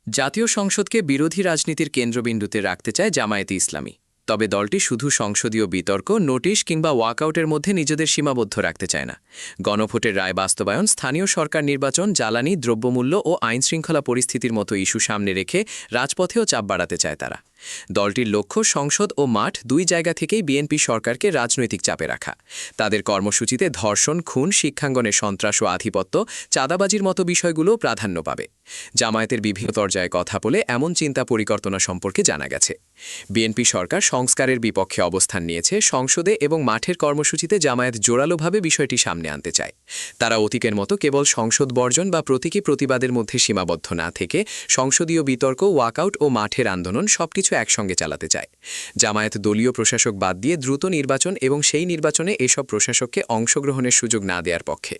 জাতীয় সংসদকে বিরোধী রাজনীতির কেন্দ্রবিন্দুতে রাখতে চায় জামায়াতে ইসলামী। তবে দলটি শুধু সংসদীয় বিতর্ক, নোটিশ কিংবা ওয়াকআউটের মধ্যে নিজেদের সীমাবদ্ধ রাখতে চায় না। গণভোটের রায় বাস্তবায়ন, স্থানীয় সরকার নির্বাচন, জ্বালানি, দ্রব্যমূল্য ও আইনশৃঙ্খলা পরিস্থিতির মতো ইস্যু সামনে রেখে রাজপথেও চাপ বাড়াতে চায় তারা। দলটির লক্ষ্য সংসদ ও মাঠ দুই জায়গা থেকেই বিএনপি সরকারকে রাজনৈতিক চাপে রাখা। তাদের কর্মসূচিতে ধর্ষণ, খুন, শিক্ষাঙ্গনে সন্ত্রাস ও আধিপত্য, চাঁদাবাজির মতো বিষয়গুলো প্রাধান্য পাবে। জামায়াতের বিভিন্ন পর্যায়ে কথা বলে এমন চিন্তা পরিকল্পনা সম্পর্কে জানা গেছে। বিএনপি সরকার সংস্কারের বিপক্ষে অবস্থান নিয়েছে। সংসদে এবং মাঠের কর্মসূচিতে জামায়াত জোরালোভাবে বিষয়টি সামনে আনতে চায়। তারা অতীতের মতো কেবল সংসদ বর্জন বা প্রতীকী প্রতিবাদের মধ্যে সীমাবদ্ধ না থেকে সংসদীয় বিতর্ক, ওয়াকআউট ও মাঠের আন্দোলন সবকিছু একসঙ্গে চালাতে চায়। জামায়াত দলীয় প্রশাসক বাদ দিয়ে দ্রুত নির্বাচন এবং সেই নির্বাচনে এসব প্রশাসককে অংশগ্রহণের সুযোগ না দেওয়ার পক্ষে।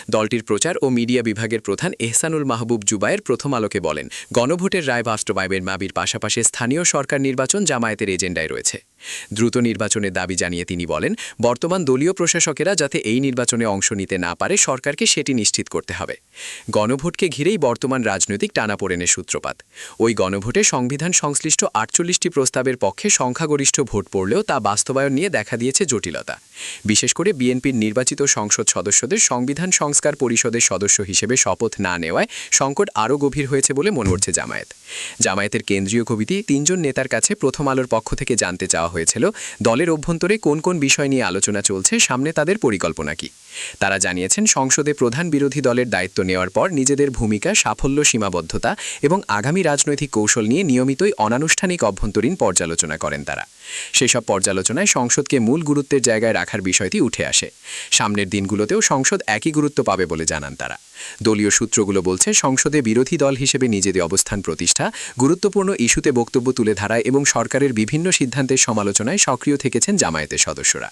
দলটির প্রচার ও মিডিয়া বিভাগের প্রধান এহসানুল মাহবুব জুবায়ের প্রথম আলোকে বলেন, গণভোটের রায় বাস্তবায়নের দাবির পাশাপাশি স্থানীয় সরকার নির্বাচন জামায়াতের এজেন্ডায় রয়েছে। দ্রুত নির্বাচনের দাবি জানিয়ে তিনি বলেন, বর্তমান দলীয় প্রশাসকেরা যাতে এই নির্বাচনে অংশ নিতে না পারে, সরকারকে সেটি নিশ্চিত করতে হবে। গণভোটকে ঘিরেই বর্তমান রাজনৈতিক টানাপোড়েনের সূত্রপাত। ওই গণভোটে সংবিধান সংশ্লিষ্ট ৪৮টি প্রস্তাবের পক্ষে সংখ্যাগরিষ্ঠ ভোট পড়লেও তা বাস্তবায়ন নিয়ে দেখা দিয়েছে জটিলতা। বিশেষ করে বিএনপির নির্বাচিত সংসদ সদস্যদের সংবিধান সংস্কার পরিষদের সদস্য হিসেবে শপথ না নেওয়ায় সংকট আরও গভীর হয়েছে বলে মনে করছে জামায়াতের কেন্দ্রীয় কমিটি ৩ জন নেতার কাছে প্রথম আলোর পক্ষ থেকে জানতে চাওয়া হয়েছিল, দলের অভ্যন্তরে কোন কোন বিষয় নিয়ে আলোচনা চলছে, সামনে তাদের পরিকল্পনা কি। তারা জানিয়েছেন, সংসদে প্রধান বিরোধী দলের দায়িত্ব নেওয়ার পর নিজেদের ভূমিকা, সাফল্য, সীমাবদ্ধতা এবং আগামী রাজনৈতিক কৌশল নিয়ে নিয়মিতই অনানুষ্ঠানিক অভ্যন্তরীণ পর্যালোচনা করেন তারা। সেসব পর্যালোচনায় সংসদকে মূল গুরুত্বের জায়গায় রাখার বিষয়টি উঠে আসে। সামনের দিনগুলোতেও সংসদ একই গুরুত্ব পাবে বলে জানান তারা। দলীয় সূত্রগুলো বলছে, সংসদে বিরোধী দল হিসেবে নিজেদের অবস্থান প্রতিষ্ঠা, গুরুত্বপূর্ণ ইস্যুতে বক্তব্য তুলে ধরায় এবং সরকারের বিভিন্ন সিদ্ধান্তের সমালোচনায় সক্রিয় থেকেছেন জামায়াতের সদস্যরা।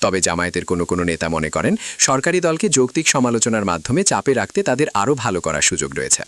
তবে জামায়াতের কোনো নেতা মনে করেন, সরকারি দলকে যৌক্তিক সমালোচনার মাধ্যমে চাপে রাখতে তাদের আরও ভালো করার সুযোগ রয়েছে।